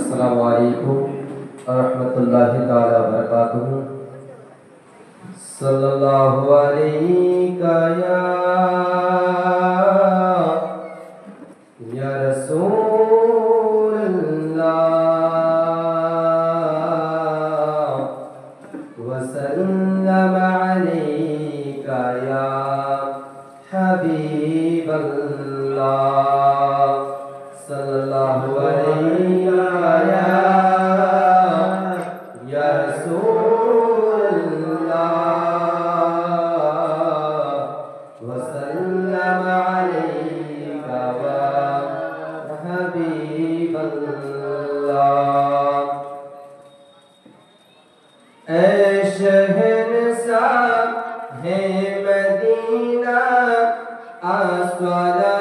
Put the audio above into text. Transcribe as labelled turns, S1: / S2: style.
S1: السلام علیکم ورحمۃ اللہ تعالی وبرکاتہ صلی اللہ علیہ یا رسول اللہ وسلم علیک یا حبیب اللہ صلی اللہ علیہ یا رسول اللہ وسلم علیک یا حبیب اللہ اے شہنشاہ ہے مدینہ آسوالہ